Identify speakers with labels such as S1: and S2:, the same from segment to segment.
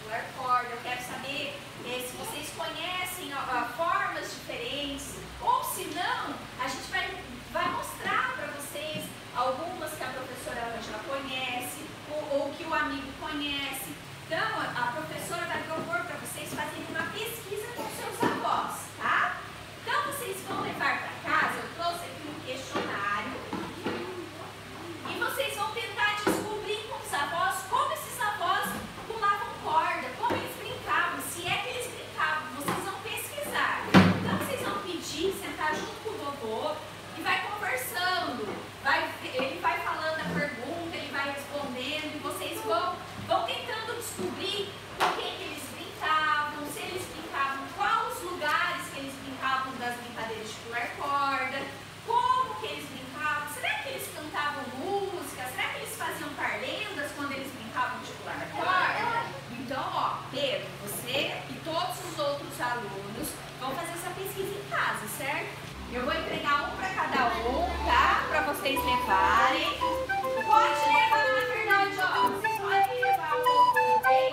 S1: pular corda. Eu quero saber se vocês conhecem formas diferentes, ou se não, a gente vai mostrar para vocês algumas que a professora Ângela conhece, ou que o amigo conhece. Então, a professora vai propor para vocês fazerem uma pesquisa com seus avós, tá? Então, vocês vão levar para casa, eu trouxe aqui um questionário, e vocês vão tentar descobrir com os avós como esses avós pulavam corda, como eles brincavam, se é que eles brincavam. Vocês vão pesquisar. Então, vocês vão pedir, sentar junto com o vovô e vai conversando. Ele vai falando a pergunta, ele vai respondendo, e vocês vão tentando descobrir com quem que eles brincavam, se eles brincavam, quais os lugares que eles brincavam das brincadeiras de pular corda, como que eles brincavam, será que eles cantavam música, será que eles faziam parlendas quando eles brincavam de pular corda? Então, ó, Pedro, você e todos os outros alunos vão fazer essa pesquisa em casa, certo? Eu vou entregar um para cada um, tá? Para vocês levarem. Pode levar, na verdade, ó. Vocês podem levar o outro também.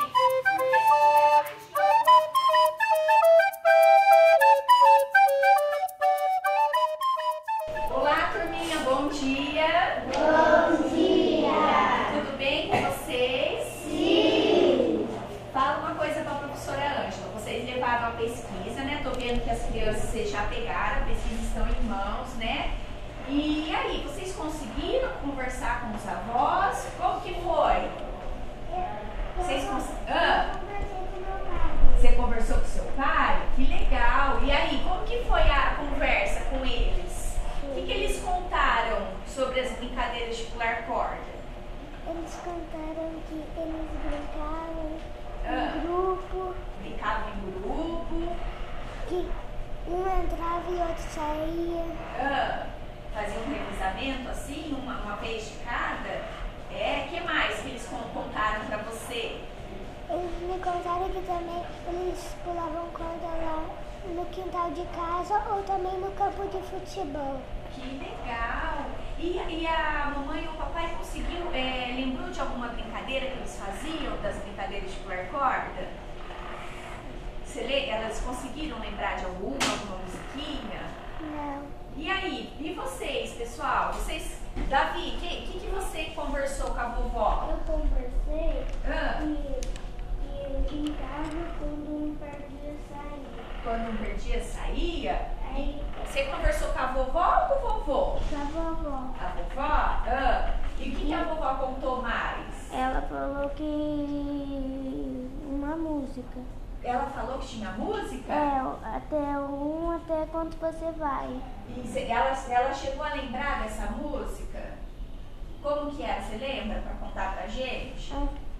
S1: Olá, turminha, bom dia.
S2: Bom dia.
S1: Tudo bem com vocês?
S2: Sim.
S1: Fala uma coisa para a professora Ângela. Vocês levaram a pesquisa, né? Tô vendo que as crianças vocês já pegaram, a pesquisa estão em mãos, né? E aí, vocês conseguiram conversar com os avós? Como que foi? Você conversou com seu pai? Que legal! E aí, como que foi a conversa com eles? O que eles contaram sobre as brincadeiras de pular corda?
S2: Eles contaram que eles brincavam em grupo.
S1: Brincavam em grupo?
S2: Que um entrava e outro saía.
S1: Fazia um revezamento assim, uma vez de cada? Que mais que eles contaram pra você?
S2: Eles me contaram que também eles pulavam corda lá no quintal de casa ou também no campo de futebol.
S1: Que legal! E a mamãe ou o papai conseguiu, lembrou de alguma brincadeira que eles faziam, das brincadeiras de pular corda? Elas conseguiram lembrar de alguma musiquinha?
S2: Não.
S1: E aí, e vocês, pessoal? Davi, o que você conversou com a vovó?
S2: Eu conversei e eu brincava quando um perdia saía.
S1: Quando um perdia, saía?
S2: Aí,
S1: Você conversou com a vovó ou com o vovô?
S2: com a vovó.
S1: A vovó? E o que a vovó contou mais?
S2: Ela falou que uma música.
S1: Ela falou que tinha música?
S2: Até quando você vai.
S1: E ela chegou a lembrar dessa música? Como que era? Você lembra para contar pra gente?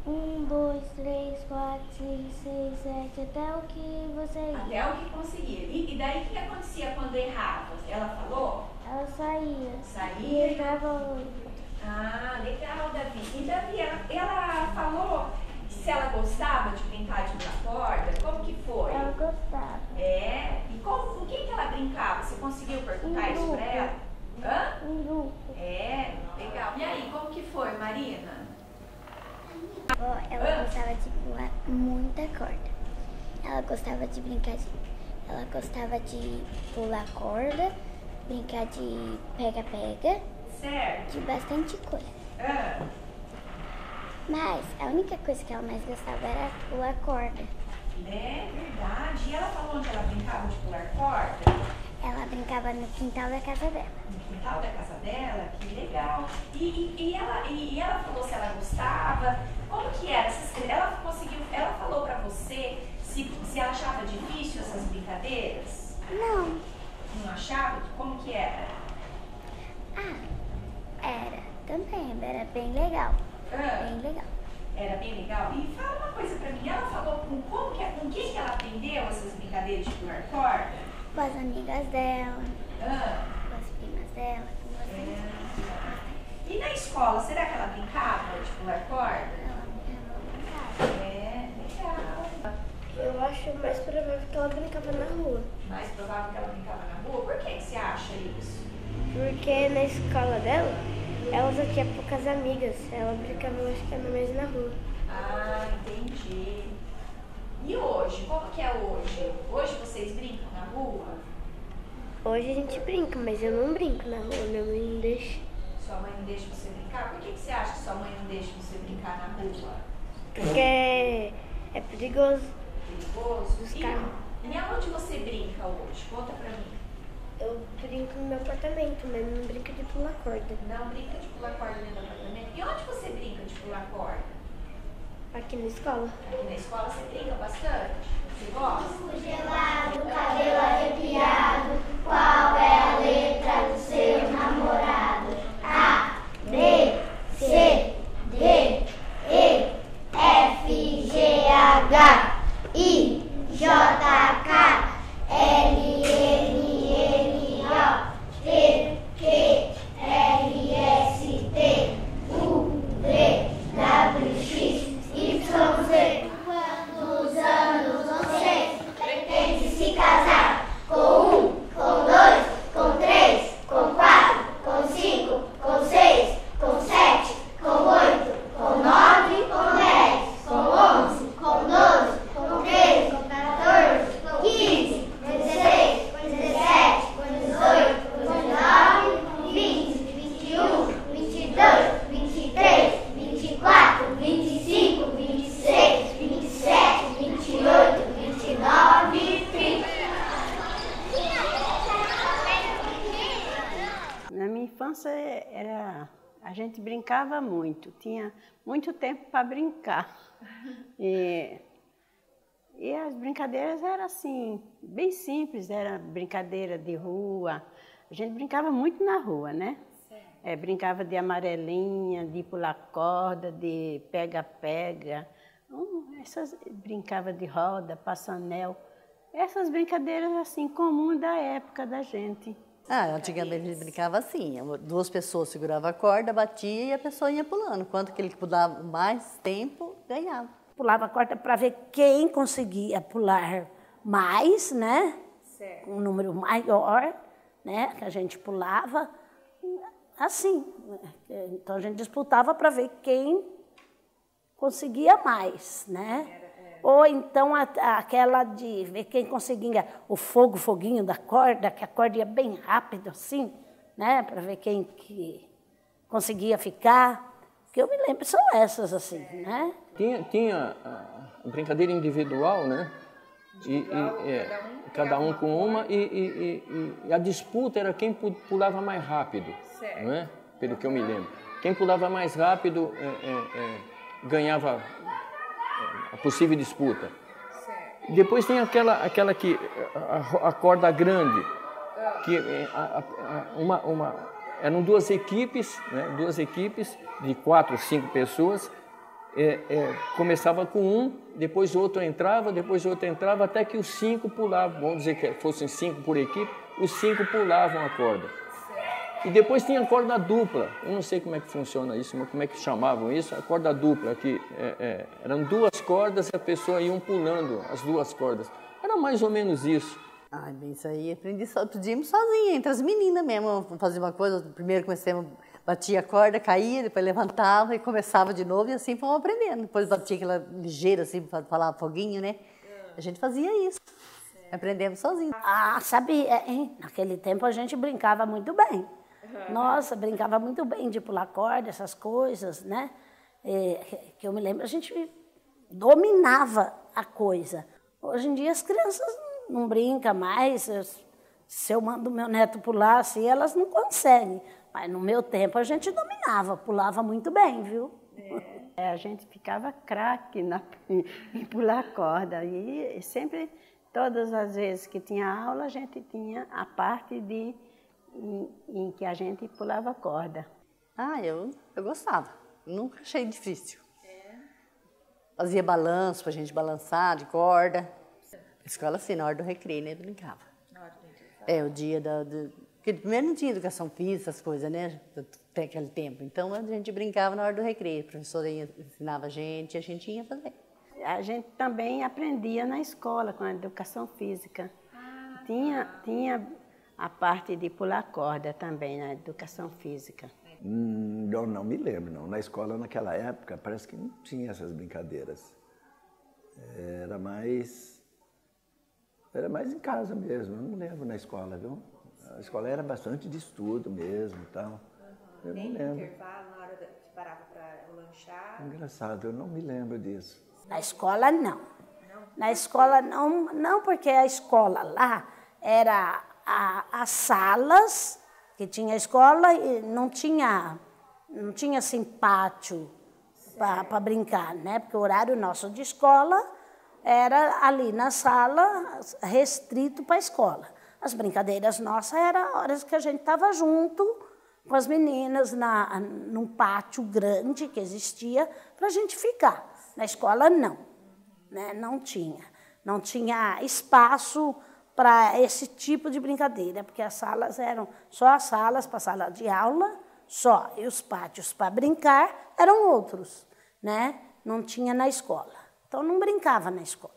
S2: 1, 2, 3, 4, 5, 6, 7, até o que você ia.
S1: Até o que conseguia. E daí o que acontecia quando errava? Ela falou?
S2: Ela saía.
S1: Saía?
S2: E entrava.
S1: Ah, legal, Davi. E Davi, ela falou se ela gostava de brincar de pular corda? Como que foi?
S2: Ela gostava.
S1: E com quem que ela brincava? Você conseguiu perguntar isso pra ela?
S2: Em grupo.
S1: Legal. E aí, como que foi, Marina?
S2: Ela gostava de pular muita corda. Ela gostava de brincar Ela gostava de pular corda, brincar de pega-pega.
S1: Certo.
S2: De bastante coisa. Mas a única coisa que ela mais gostava era pular corda.
S1: É verdade. E ela falou onde ela brincava de pular corda?
S2: Ela brincava no quintal da casa dela.
S1: No quintal da casa dela? Que legal. E ela falou se ela gostava? Como que era? Ela falou pra você se ela achava difícil essas brincadeiras?
S2: Não.
S1: Não achava? Como que era?
S2: Era. Também, era bem legal. Bem legal.
S1: Era bem legal. E fala uma coisa pra mim, ela falou com quem que ela aprendeu essas brincadeiras de pular corda?
S2: Com as amigas dela, com as primas dela, com bastante.
S1: E na escola, será que ela brincava de pular corda?
S2: Ela brincava.
S1: Legal.
S2: Eu acho mais provável que ela brincava na rua.
S1: Mais provável que ela brincava na rua? Por que você acha isso?
S2: Porque na escola dela, ela só tinha poucas amigas. Ela brincava, eu acho que era mais na rua.
S1: Ah, entendi. hoje? Como que é hoje? Hoje vocês brincam na rua?
S2: Hoje a gente brinca, mas eu não brinco na rua, minha mãe não deixa.
S1: Sua mãe não deixa você brincar? Por que você acha que sua mãe não deixa você brincar na rua?
S2: Porque é perigoso.
S1: Perigoso?
S2: Os carros.
S1: E aonde você brinca hoje? Conta pra mim.
S2: Eu brinco no meu apartamento, mas não brinco de pular corda.
S1: Não brinca de pular corda dentro do apartamento? E onde você brinca de pular corda?
S2: Aqui na escola.
S1: Aqui na escola você brinca bastante? Você gosta?
S2: Gelado, cabelo arrepiado, qual é a letra do seu namorado? A, B, C, D, E, F, G, H, I, J, K, L, M, N, O, P, Q, R, S, T, U, V, W, X, Y, Z. Quantos anos você pretende se casar? Com 1, com 2, com 3, com 4, com 5, com 6, com 7, com 8, com 9, com 10, com 11, com 12, com 13, com 14, com 15, com 16, com 17, com 18, com 19, com 20, 21, 22, 23, 24, 25, 26, 27, 28, 29 e 30.
S3: Na minha infância a gente brincava muito, tinha muito tempo para brincar. E as brincadeiras eram assim, bem simples, era brincadeira de rua. A gente brincava muito na rua, né? Brincava de amarelinha, de pular corda, de pega-pega. Brincava de roda, passanel. Essas brincadeiras assim, comuns da época da gente.
S4: Antigamente a gente brincava assim, 2 pessoas seguravam a corda, batia e a pessoa ia pulando. Quanto que ele pulava mais tempo, ganhava.
S5: Pulava a corda para ver quem conseguia pular mais, né?
S1: Certo.
S5: Um número maior, né? Que a gente pulava. Assim. Então a gente disputava para ver quem conseguia mais, né? Ou então aquela de ver quem conseguia o foguinho da corda, que a corda ia bem rápido assim, né? Para ver quem que conseguia ficar. Que eu me lembro são essas assim, né?
S6: Tinha a brincadeira individual, né? Cada um com uma e a disputa era quem pulava mais rápido, não é? Pelo que eu me lembro. Quem pulava mais rápido ganhava a possível disputa. Certo. Depois tem aquela que a corda grande, que eram 2 equipes, né? 2 equipes de 4, 5 pessoas. Começava com um, depois o outro entrava, até que os 5 pulavam. Vamos dizer que fossem 5 por equipe, os 5 pulavam a corda. E depois tinha a corda dupla. Eu não sei como é que funciona isso, mas como é que chamavam isso? A corda dupla, que eram 2 cordas e a pessoa ia pulando as 2 cordas. Era mais ou menos isso.
S4: Bem, isso aí aprendíamos sozinha, entre as meninas mesmo. Fazia uma coisa, primeiro comecemos, batia a corda, caía, depois levantava e começava de novo e assim fomos aprendendo. Depois batia aquela ligeira assim, para falar foguinho, né? A gente fazia isso. Aprendemos sozinhos.
S5: Sabe, naquele tempo a gente brincava muito bem. Nossa, brincava muito bem de pular corda, essas coisas, né? Que eu me lembro, a gente dominava a coisa. Hoje em dia as crianças não brincam mais. Se eu mando meu neto pular assim, elas não conseguem. Mas no meu tempo a gente dominava, pulava muito bem, viu?
S3: A gente ficava craque em pular corda. E sempre, todas as vezes que tinha aula, a gente tinha a parte em que a gente pulava corda.
S4: Eu gostava. Nunca achei difícil. Fazia balanço pra gente balançar de corda. Na escola, assim, na hora do recreio, né, brincava. O dia porque primeiro não tinha educação física, essas coisas, né? Até aquele tempo. Então a gente brincava na hora do recreio. A professora ensinava a gente ia fazer.
S3: A gente também aprendia na escola com a educação física. Tinha a parte de pular corda também na educação física.
S7: Eu não me lembro, não. Na escola, naquela época, parece que não tinha essas brincadeiras. Era mais Era mais em casa mesmo, eu não lembro na escola, viu? A escola era bastante de estudo mesmo e tal. Eu não
S1: Nem no
S7: lembro.
S1: intervalo, na hora que parava para lanchar.
S7: Engraçado, eu não me lembro disso.
S5: Na escola, não. Na escola, não, porque a escola lá era as salas, que tinha a escola e não tinha assim pátio para brincar, né? Porque o horário nosso de escola era ali na sala, restrito para a escola. As brincadeiras nossas eram horas que a gente estava junto com as meninas num pátio grande que existia para a gente ficar. Na escola, não. Né? Não tinha espaço para esse tipo de brincadeira, porque as salas eram só as salas para sala de aula, só, e os pátios para brincar eram outros, né? Não tinha na escola. Então, não brincava na escola.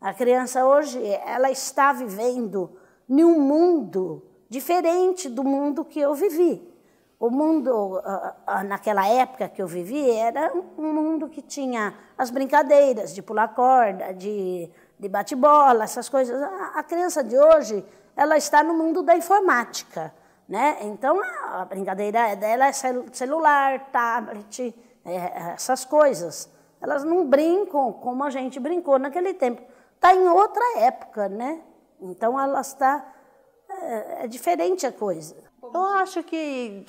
S5: A criança hoje, ela está vivendo em um mundo diferente do mundo que eu vivi. O mundo, naquela época que eu vivi, era um mundo que tinha as brincadeiras de pular corda, de bate-bola, essas coisas. A criança de hoje, ela está no mundo da informática, né? Então, a brincadeira dela é celular, tablet, essas coisas. Elas não brincam como a gente brincou naquele tempo. Está em outra época, né? Então, ela está... É diferente a coisa.
S4: Eu acho que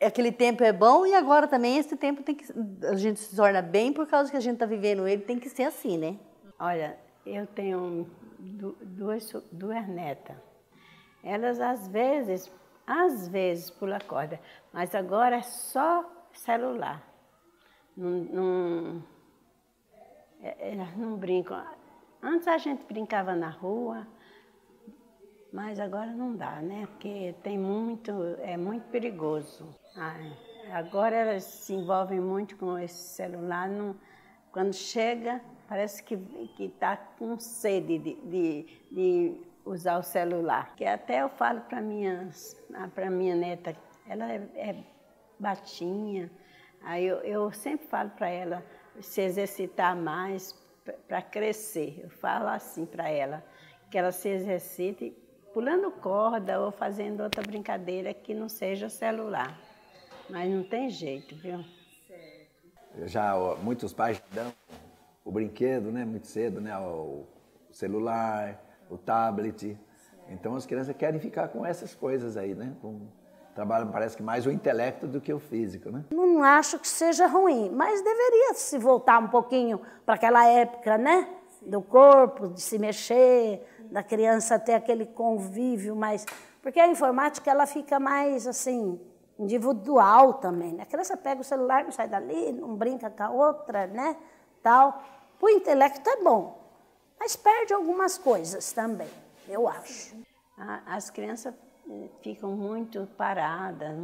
S4: aquele tempo é bom e agora também esse tempo tem que... A gente se torna bem por causa que a gente está vivendo ele, tem que ser assim, né?
S3: Olha, eu tenho duas netas. Elas, às vezes pulam corda, mas agora é só celular. Elas não brincam. Antes a gente brincava na rua, mas agora não dá, né? Porque é muito perigoso. Agora elas se envolvem muito com esse celular. Quando chega, parece que está com sede de usar o celular. Que até eu falo para minha neta, ela é baixinha, aí eu sempre falo para ela se exercitar mais para crescer. Eu falo assim para ela, que ela se exercite pulando corda ou fazendo outra brincadeira que não seja celular. Mas não tem jeito, viu?
S7: Já muitos pais dão o brinquedo, né, muito cedo, né, o celular, o tablet. Então as crianças querem ficar com essas coisas aí, né? Trabalham, parece que mais o intelecto do que o físico, né?
S5: Não acho que seja ruim, mas deveria se voltar um pouquinho para aquela época, né? Do corpo, de se mexer, da criança ter aquele convívio mais... Porque a informática, ela fica mais, assim, individual também, né? A criança pega o celular, não sai dali, não brinca com a outra, né? Tal. O intelecto é bom, mas perde algumas coisas também, eu acho.
S3: As crianças ficam muito paradas,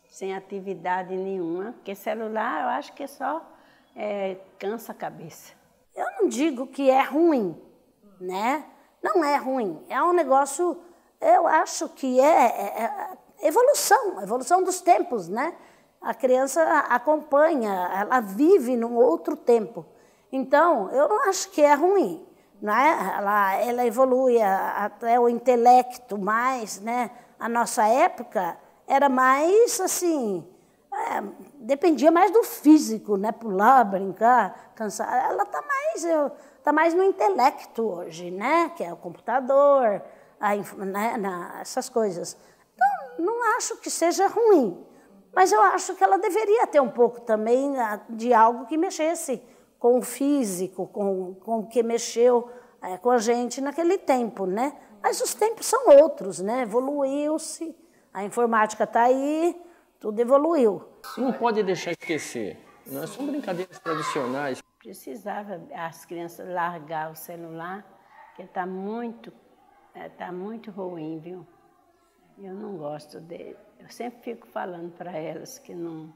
S3: sem atividade nenhuma, porque celular eu acho que só cansa a cabeça.
S5: Eu não digo que é ruim, né? Não é ruim, é um negócio, eu acho que é evolução dos tempos, né? A criança acompanha, ela vive num outro tempo. Então, eu não acho que é ruim. Né? Ela evolui até o intelecto mais, né? A nossa época era mais assim, dependia mais do físico, né? Pular, brincar, cansar. Ela tá mais no intelecto hoje, né? Que é o computador, essas coisas. Então, não acho que seja ruim, mas eu acho que ela deveria ter um pouco também de algo que mexesse com o físico, com o que mexeu com a gente naquele tempo, né? Mas os tempos são outros, né? Evoluiu-se, a informática está aí, tudo evoluiu.
S6: Não pode deixar esquecer, não são brincadeiras tradicionais.
S3: Precisava as crianças largar o celular, porque está muito ruim, viu? Eu não gosto dele. Eu sempre fico falando para elas que não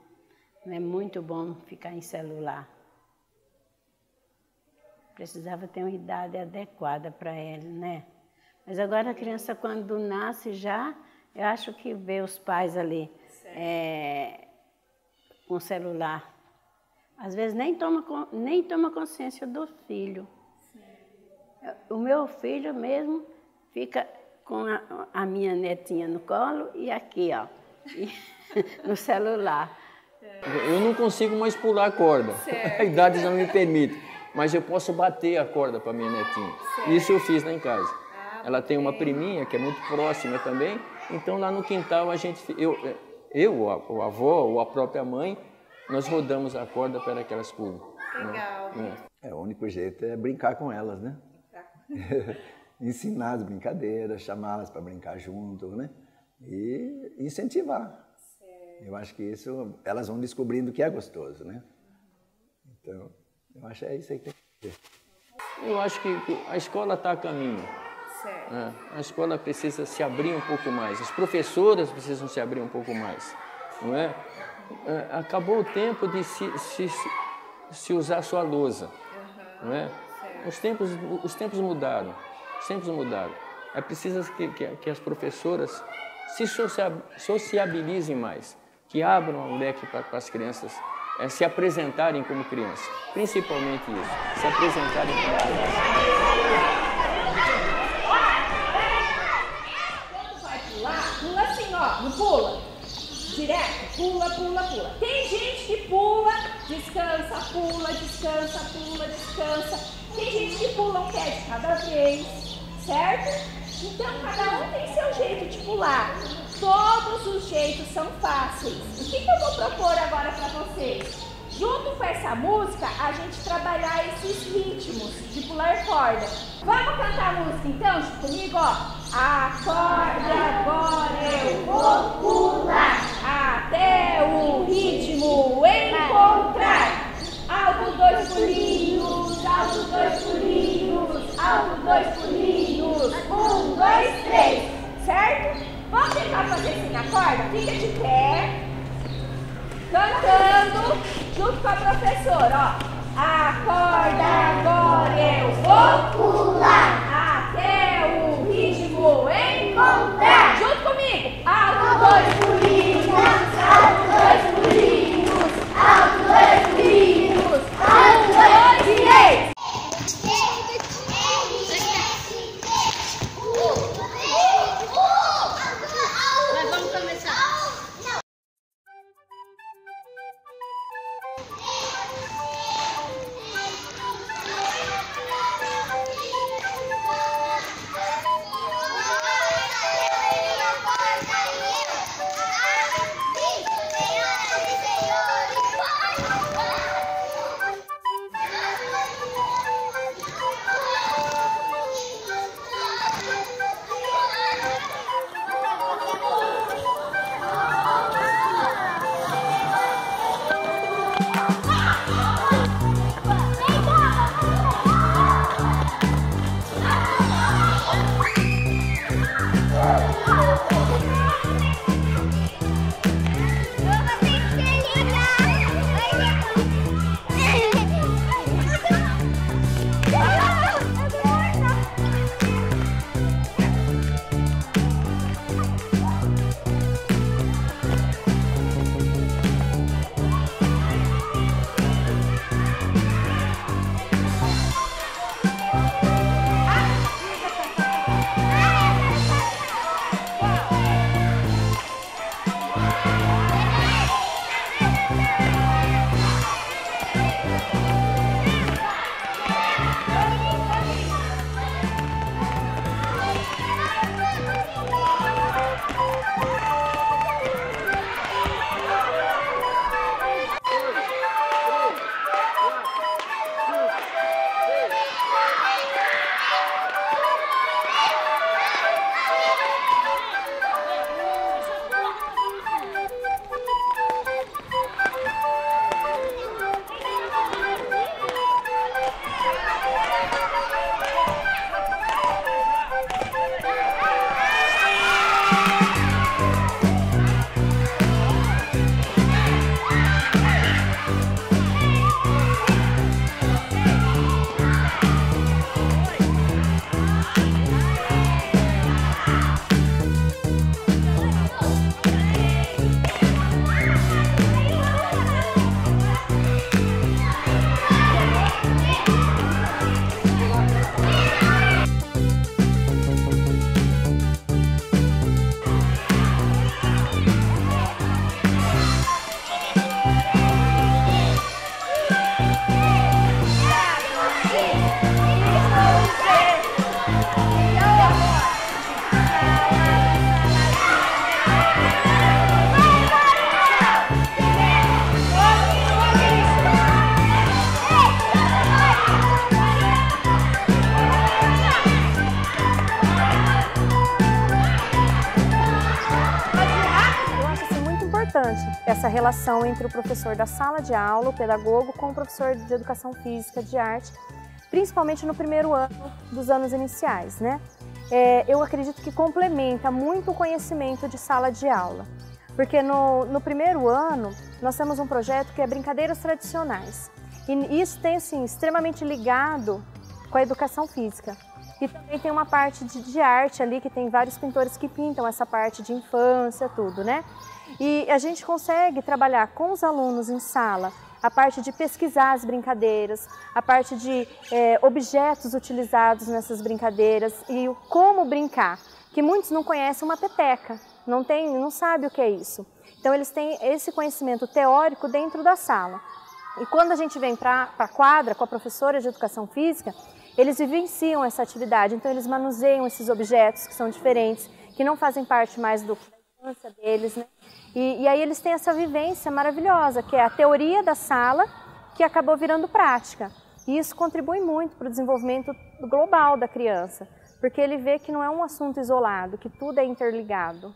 S3: é muito bom ficar em celular. Precisava ter uma idade adequada para ela, né? Mas agora a criança, quando nasce já, eu acho que vê os pais ali com o celular. Às vezes nem toma consciência do filho. O meu filho mesmo fica com a minha netinha no colo e aqui, ó, no celular.
S6: Eu não consigo mais pular a corda, a idade já não me permite, mas eu posso bater a corda para minha netinha. Isso eu fiz lá em casa. Ela tem uma priminha que é muito próxima também, então lá no quintal a gente, o avô ou a própria mãe, nós rodamos a corda para que elas pulam.
S1: Legal.
S7: O único jeito é brincar com elas, né? Ensinar as brincadeiras, chamá-las para brincar junto, né? E incentivar. Eu acho que isso, elas vão descobrindo que é gostoso, né? Então, eu acho que é isso aí que tem que ter.
S6: Eu acho que a escola está a caminho.
S1: Certo.
S6: A escola precisa se abrir um pouco mais, as professoras precisam se abrir um pouco mais, não é? Acabou o tempo de se usar só a lousa, não é? Os tempos mudaram, É preciso que as professoras se sociabilizem mais, que abram o leque para as crianças se apresentarem como criança, principalmente isso, se apresentarem como criança.
S1: Quando vai pular, pula assim, ó, não pula. Direto, pula, pula, pula. Tem gente que pula, descansa, pula, descansa, pula, descansa. Tem gente que pula um pé de cada vez, certo? Então, cada um tem seu jeito de pular. Todos os jeitos são fáceis. O que eu vou propor agora para vocês? Junto com essa música, a gente trabalhar esses ritmos de pular corda. Vamos cantar a música então, junto comigo, ó. Acorda, agora eu vou pular até o ritmo encontrar. Alto, 2 pulinhos, alto, 2 pulinhos, alto, 2 pulinhos. 1, 2, 3, certo? Vamos tentar fazer assim na corda? Fica de pé, cantando junto com a professora, ó. Acorda, agora eu vou pular até o ritmo encontrar. Junto comigo. Alto, 2 pulinhos, alto, 2 pulinhos, alto, 2 pulinhos. 1, 2, 3.
S2: Vamos começar.
S8: essa relação entre o professor da sala de aula, o pedagogo, com o professor de educação física, de arte, principalmente no primeiro ano dos anos iniciais, né? Eu acredito que complementa muito o conhecimento de sala de aula, porque no primeiro ano nós temos um projeto que é brincadeiras tradicionais, e isso tem assim, extremamente ligado com a educação física. E também tem uma parte de arte ali, que tem vários pintores que pintam essa parte de infância, tudo, né? E a gente consegue trabalhar com os alunos em sala a parte de pesquisar as brincadeiras, a parte de objetos utilizados nessas brincadeiras e o como brincar, que muitos não conhecem uma peteca, não sabem o que é isso. Então eles têm esse conhecimento teórico dentro da sala. E quando a gente vem para a quadra com a professora de educação física, eles vivenciam essa atividade, então eles manuseiam esses objetos que são diferentes, que não fazem parte mais da infância deles, né? E aí eles têm essa vivência maravilhosa, que é a teoria da sala, que acabou virando prática. E isso contribui muito para o desenvolvimento global da criança, porque ele vê que não é um assunto isolado, que tudo é interligado.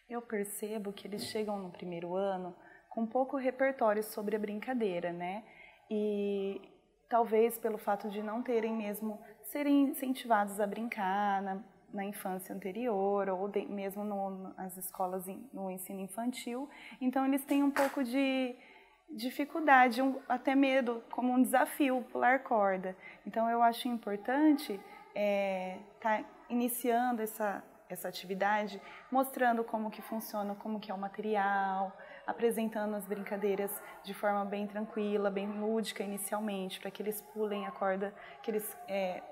S9: Eu percebo que eles chegam no primeiro ano com pouco repertório sobre a brincadeira, né? E talvez pelo fato de não terem mesmo, serem incentivados a brincar na infância anterior ou mesmo nas escolas no ensino infantil, então eles têm um pouco de dificuldade, até medo, como um desafio, pular corda. Então eu acho importante tá iniciando essa atividade, mostrando como que funciona, como que é o material, apresentando as brincadeiras de forma bem tranquila, bem lúdica inicialmente, para que eles pulem a corda, que eles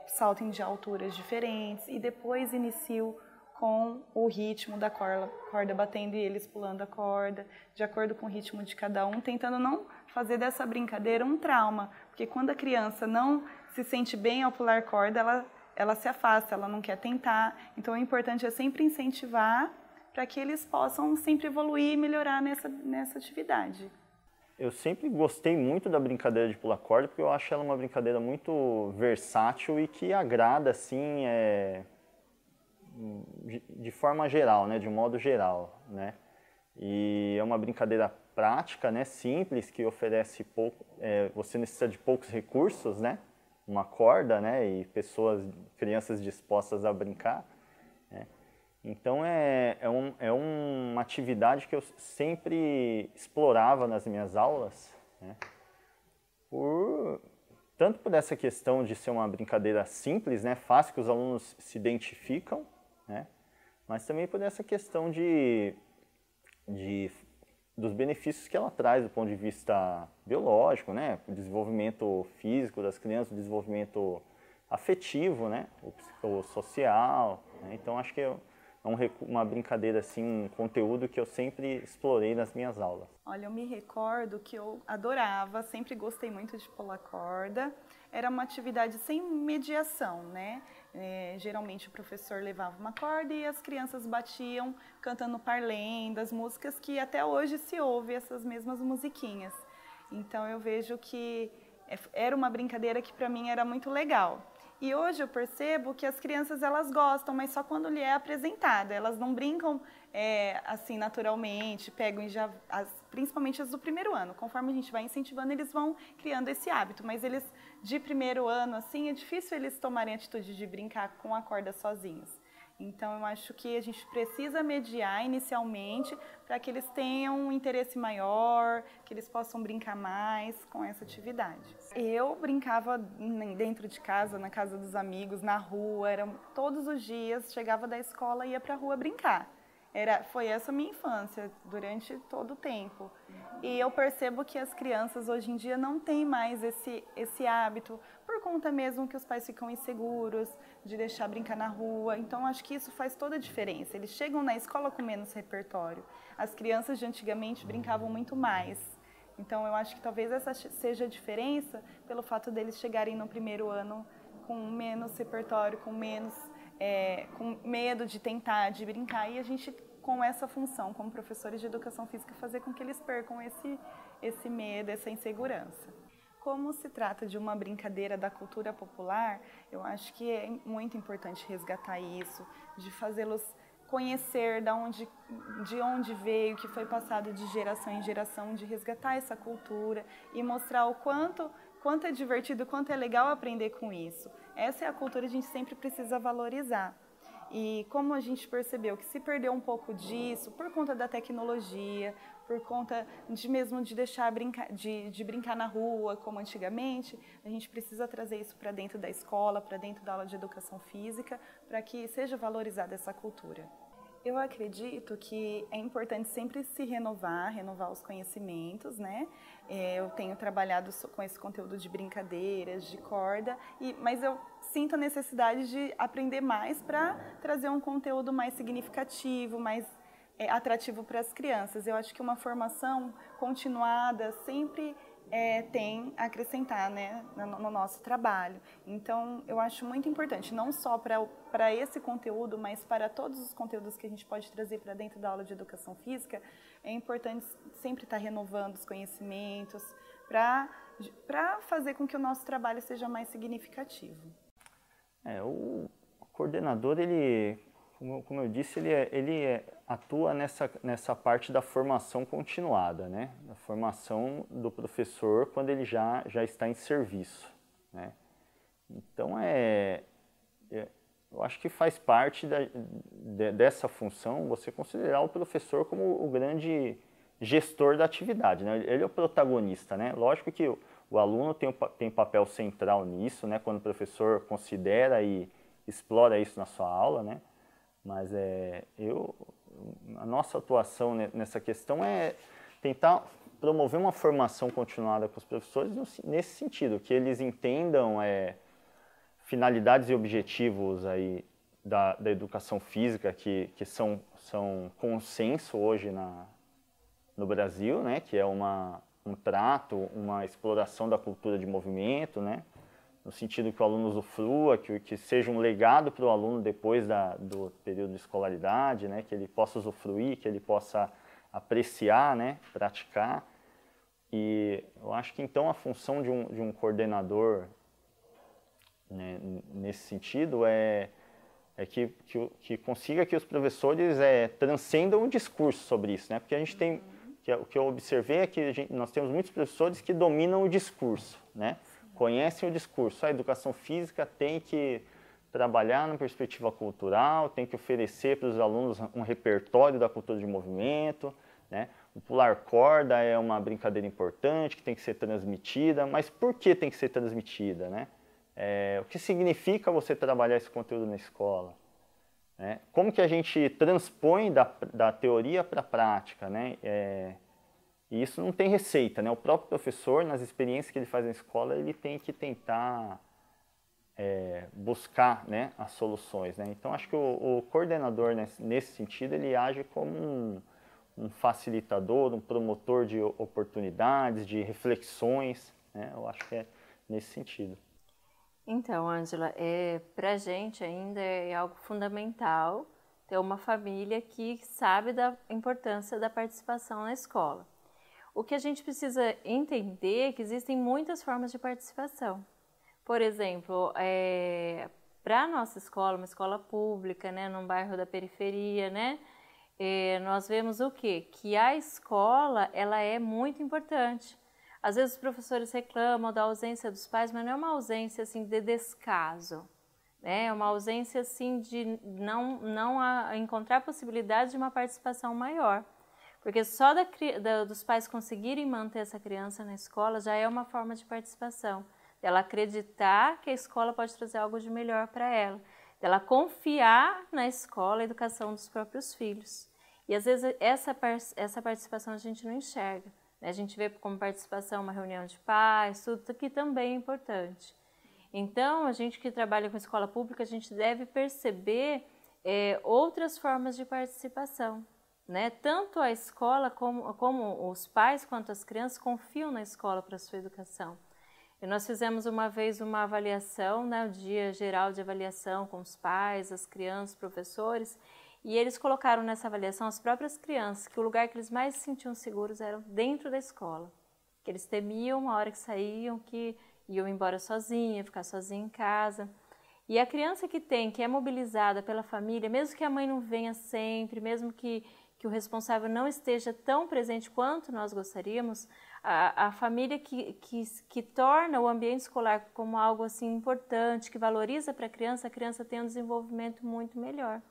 S9: saltem de alturas diferentes e depois iniciem com o ritmo da corda batendo e eles pulando a corda, de acordo com o ritmo de cada um, tentando não fazer dessa brincadeira um trauma, porque quando a criança não se sente bem ao pular corda, ela se afasta, ela não quer tentar. Então o importante é sempre incentivar para que eles possam sempre evoluir e melhorar nessa atividade.
S10: Eu sempre gostei muito da brincadeira de pular corda, porque eu acho ela uma brincadeira muito versátil e que agrada, assim, de forma geral, né, de um modo geral, né? E é uma brincadeira prática, né, simples, que oferece você necessita de poucos recursos, né? Uma corda, né, e crianças dispostas a brincar, né? Então é uma atividade que eu sempre explorava nas minhas aulas, né? Tanto por essa questão de ser uma brincadeira simples, né, fácil, que os alunos se identificam, né, mas também por essa questão dos benefícios que ela traz do ponto de vista biológico, né, o desenvolvimento físico das crianças, o desenvolvimento afetivo, né, o social, né? Então acho que é uma brincadeira, assim, um conteúdo que eu sempre explorei nas minhas aulas.
S9: Olha, eu me recordo que eu adorava, sempre gostei muito de pular corda. Era uma atividade sem mediação, né? Geralmente o professor levava uma corda e as crianças batiam cantando parlendas, músicas que até hoje se ouve essas mesmas musiquinhas. Então eu vejo que era uma brincadeira que para mim era muito legal. E hoje eu percebo que as crianças elas gostam, mas só quando lhe é apresentada. Elas não brincam assim naturalmente, pegam principalmente as do primeiro ano. Conforme a gente vai incentivando, eles vão criando esse hábito. Mas eles, de primeiro ano, assim, é difícil eles tomarem a atitude de brincar com a corda sozinhos. Então, eu acho que a gente precisa mediar inicialmente para que eles tenham um interesse maior, que eles possam brincar mais com essa atividade. Eu brincava dentro de casa, na casa dos amigos, na rua, todos os dias, chegava da escola e ia para a rua brincar. Foi essa a minha infância, durante todo o tempo. E eu percebo que as crianças hoje em dia não têm mais esse hábito, por conta mesmo que os pais ficam inseguros de deixar brincar na rua. Então, acho que isso faz toda a diferença. Eles chegam na escola com menos repertório. As crianças de antigamente brincavam muito mais. Então, eu acho que talvez essa seja a diferença pelo fato deles chegarem no primeiro ano com menos repertório, com medo de tentar, de brincar, e a gente, com essa função, como professores de educação física, fazer com que eles percam esse medo, essa insegurança. Como se trata de uma brincadeira da cultura popular, eu acho que é muito importante resgatar isso, de fazê-los conhecer de onde veio, que foi passado de geração em geração, de resgatar essa cultura e mostrar o quanto é divertido, quanto é legal aprender com isso. Essa é a cultura que a gente sempre precisa valorizar. E como a gente percebeu que se perdeu um pouco disso por conta da tecnologia, por conta de deixar de brincar na rua como antigamente, a gente precisa trazer isso para dentro da escola, para dentro da aula de educação física, para que seja valorizada essa cultura. Eu acredito que é importante sempre se renovar os conhecimentos, né? Eu tenho trabalhado com esse conteúdo de brincadeiras, de corda, mas eu sinto a necessidade de aprender mais para trazer um conteúdo mais significativo, mais atrativo para as crianças. Eu acho que uma formação continuada sempre tem a acrescentar, né, no nosso trabalho. Então, eu acho muito importante, não só para esse conteúdo, mas para todos os conteúdos que a gente pode trazer para dentro da aula de educação física, é importante sempre estar renovando os conhecimentos para fazer com que o nosso trabalho seja mais significativo.
S10: O coordenador, como eu disse, ele atua nessa parte da formação continuada, né? Da formação do professor quando ele já está em serviço, né? Então, eu acho que faz parte dessa função você considerar o professor como o grande gestor da atividade, né? Ele é o protagonista, né? Lógico que o aluno tem papel central nisso, né? Quando o professor considera e explora isso na sua aula, né? Mas a nossa atuação nessa questão é tentar promover uma formação continuada com os professores nesse sentido, que eles entendam finalidades e objetivos aí da educação física que são consenso hoje no Brasil, né? Que é um trato, uma exploração da cultura de movimento, né? No sentido que o aluno usufrua, que seja um legado para o aluno depois do período de escolaridade, né? Que ele possa usufruir, que ele possa apreciar, né? Praticar. E eu acho que então a função de um coordenador, né? Nesse sentido é que consiga que os professores transcendam o discurso sobre isso, né? Porque a gente tem, o que eu observei é que nós temos muitos professores que dominam o discurso, né? Conhecem o discurso. A educação física tem que trabalhar na perspectiva cultural, tem que oferecer para os alunos um repertório da cultura de movimento, né? O pular corda é uma brincadeira importante que tem que ser transmitida, mas por que tem que ser transmitida, né? O que significa você trabalhar esse conteúdo na escola? Né? Como que a gente transpõe da teoria para a prática, né? E isso não tem receita, né? O próprio professor, nas experiências que ele faz na escola, ele tem que tentar buscar, né, as soluções, né? Então, acho que o coordenador, nesse sentido, ele age como um facilitador, um promotor de oportunidades, de reflexões, né? Eu acho que é nesse sentido.
S11: Então, Ângela, para a gente ainda é algo fundamental ter uma família que sabe da importância da participação na escola. O que a gente precisa entender é que existem muitas formas de participação. Por exemplo, para a nossa escola, uma escola pública, né, num bairro da periferia, né, nós vemos o quê? Que a escola ela é muito importante. Às vezes os professores reclamam da ausência dos pais, mas não é uma ausência assim, de descaso. Né? É uma ausência assim, de não encontrar possibilidade de uma participação maior. Porque só dos pais conseguirem manter essa criança na escola já é uma forma de participação. Ela acreditar que a escola pode trazer algo de melhor para ela. Ela confiar na escola, a educação dos próprios filhos. E às vezes essa participação a gente não enxerga. A gente vê como participação uma reunião de pais, tudo que também é importante. Então, a gente que trabalha com escola pública, a gente deve perceber outras formas de participação. Né? Tanto a escola como os pais quanto as crianças confiam na escola para a sua educação. E nós fizemos uma vez uma avaliação, né, o dia geral de avaliação com os pais, as crianças, os professores, e eles colocaram nessa avaliação as próprias crianças, que o lugar que eles mais se sentiam seguros era dentro da escola. Que eles temiam a hora que saíam, que iam embora sozinha, ficar sozinha em casa. E a criança que é mobilizada pela família, mesmo que a mãe não venha sempre, mesmo que o responsável não esteja tão presente quanto nós gostaríamos, a família que torna o ambiente escolar como algo assim importante, que valoriza para a criança tem um desenvolvimento muito melhor,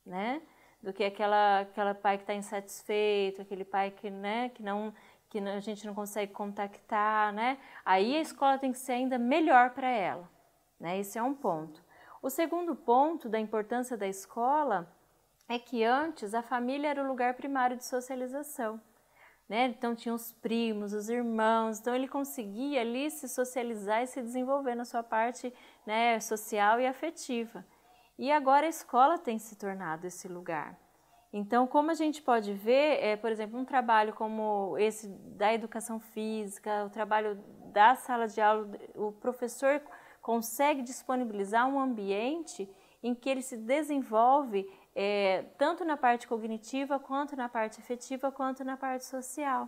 S11: né? Do que aquela pai que está insatisfeito, aquele pai que a gente não consegue contactar, né? Aí a escola tem que ser ainda melhor para ela, né? Esse é um ponto. O segundo ponto da importância da escola é que antes a família era o lugar primário de socialização, né? Então tinha os primos, os irmãos, então ele conseguia ali se socializar e se desenvolver na sua parte, né, social e afetiva. E agora a escola tem se tornado esse lugar. Então, como a gente pode ver, por exemplo, um trabalho como esse da educação física, o trabalho da sala de aula, o professor consegue disponibilizar um ambiente em que ele se desenvolve tanto na parte cognitiva, quanto na parte afetiva, quanto na parte social.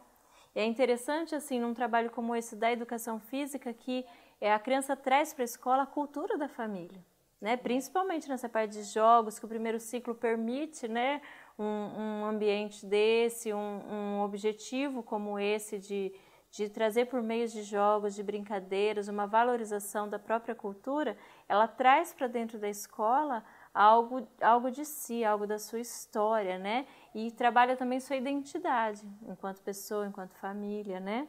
S11: É interessante, assim, num trabalho como esse da educação física, que a criança traz para a escola a cultura da família, né? Principalmente nessa parte de jogos, que o primeiro ciclo permite, né, um ambiente desse, um objetivo como esse de trazer por meio de jogos, de brincadeiras, uma valorização da própria cultura, ela traz para dentro da escola algo de si, algo da sua história, né? E trabalha também sua identidade, enquanto pessoa, enquanto família, né?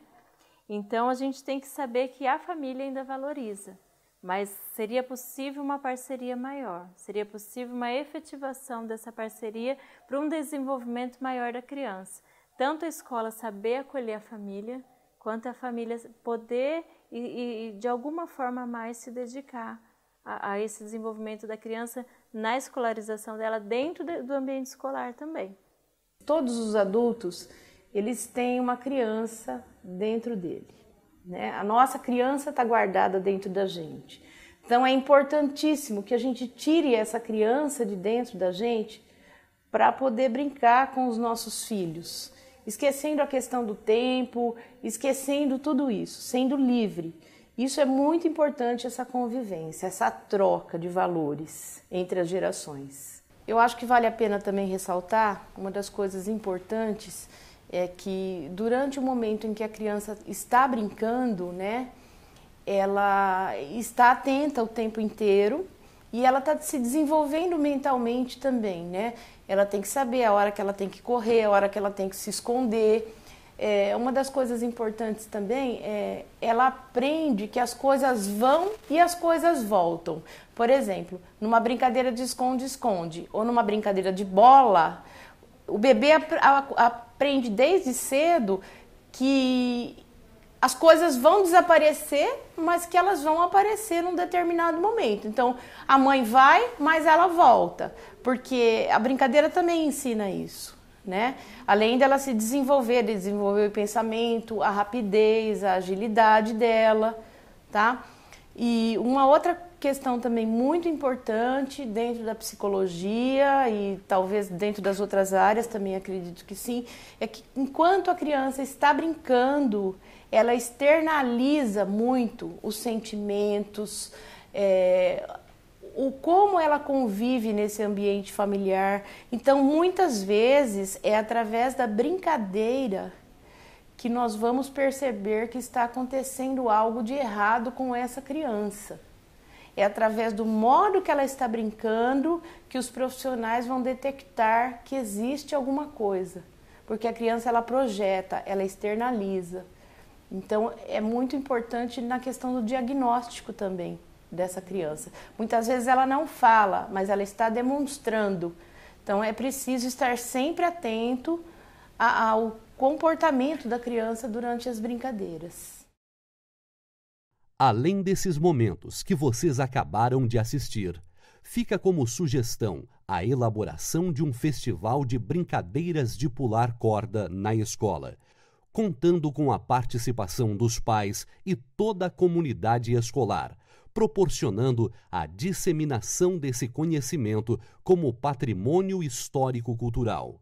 S11: Então, a gente tem que saber que a família ainda valoriza, mas seria possível uma parceria maior, seria possível uma efetivação dessa parceria para um desenvolvimento maior da criança. Tanto a escola saber acolher a família, quanto a família poder e de alguma forma mais se dedicar a esse desenvolvimento da criança na escolarização dela dentro do ambiente escolar também.
S12: Todos os adultos, eles têm uma criança dentro dele, né? A nossa criança está guardada dentro da gente. Então é importantíssimo que a gente tire essa criança de dentro da gente para poder brincar com os nossos filhos, esquecendo a questão do tempo, esquecendo tudo isso, sendo livre. Isso é muito importante, essa convivência, essa troca de valores entre as gerações. Eu acho que vale a pena também ressaltar, uma das coisas importantes é que durante o momento em que a criança está brincando, né, ela está atenta o tempo inteiro e ela está se desenvolvendo mentalmente também, né? Ela tem que saber a hora que ela tem que correr, a hora que ela tem que se esconder. Uma das coisas importantes também é ela aprende que as coisas vão e as coisas voltam. Por exemplo, numa brincadeira de esconde-esconde ou numa brincadeira de bola, o bebê aprende desde cedo que as coisas vão desaparecer, mas que elas vão aparecer num determinado momento. Então, a mãe vai, mas ela volta, porque a brincadeira também ensina isso, né? Além dela se desenvolver o pensamento, a rapidez, a agilidade dela, tá? E uma outra questão também muito importante dentro da psicologia e talvez dentro das outras áreas também acredito que sim, é que enquanto a criança está brincando, ela externaliza muito os sentimentos, como ela convive nesse ambiente familiar. Então, muitas vezes, é através da brincadeira que nós vamos perceber que está acontecendo algo de errado com essa criança. É através do modo que ela está brincando que os profissionais vão detectar que existe alguma coisa. Porque a criança, ela projeta, ela externaliza. Então, é muito importante na questão do diagnóstico também dessa criança. Muitas vezes ela não fala, mas ela está demonstrando. Então, é preciso estar sempre atento ao comportamento da criança durante as brincadeiras.
S13: Além desses momentos que vocês acabaram de assistir, fica como sugestão a elaboração de um festival de brincadeiras de pular corda na escola, contando com a participação dos pais e toda a comunidade escolar, proporcionando a disseminação desse conhecimento como patrimônio histórico-cultural.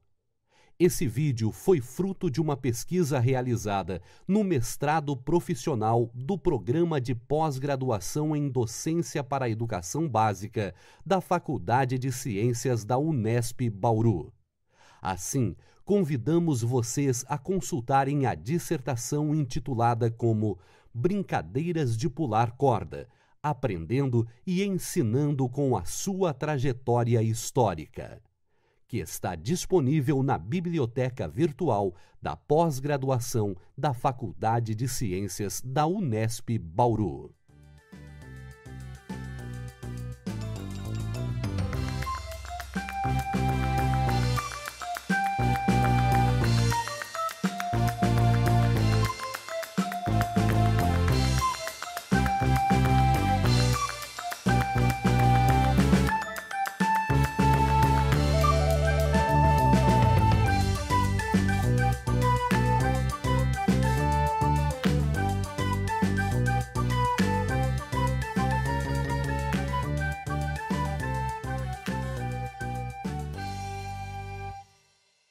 S13: Esse vídeo foi fruto de uma pesquisa realizada no mestrado profissional do Programa de Pós-Graduação em Docência para a Educação Básica da Faculdade de Ciências da Unesp Bauru. Assim, convidamos vocês a consultarem a dissertação intitulada como Brincadeiras de Pular Corda, aprendendo e ensinando com a sua trajetória histórica, que está disponível na biblioteca virtual da pós-graduação da Faculdade de Ciências da Unesp Bauru.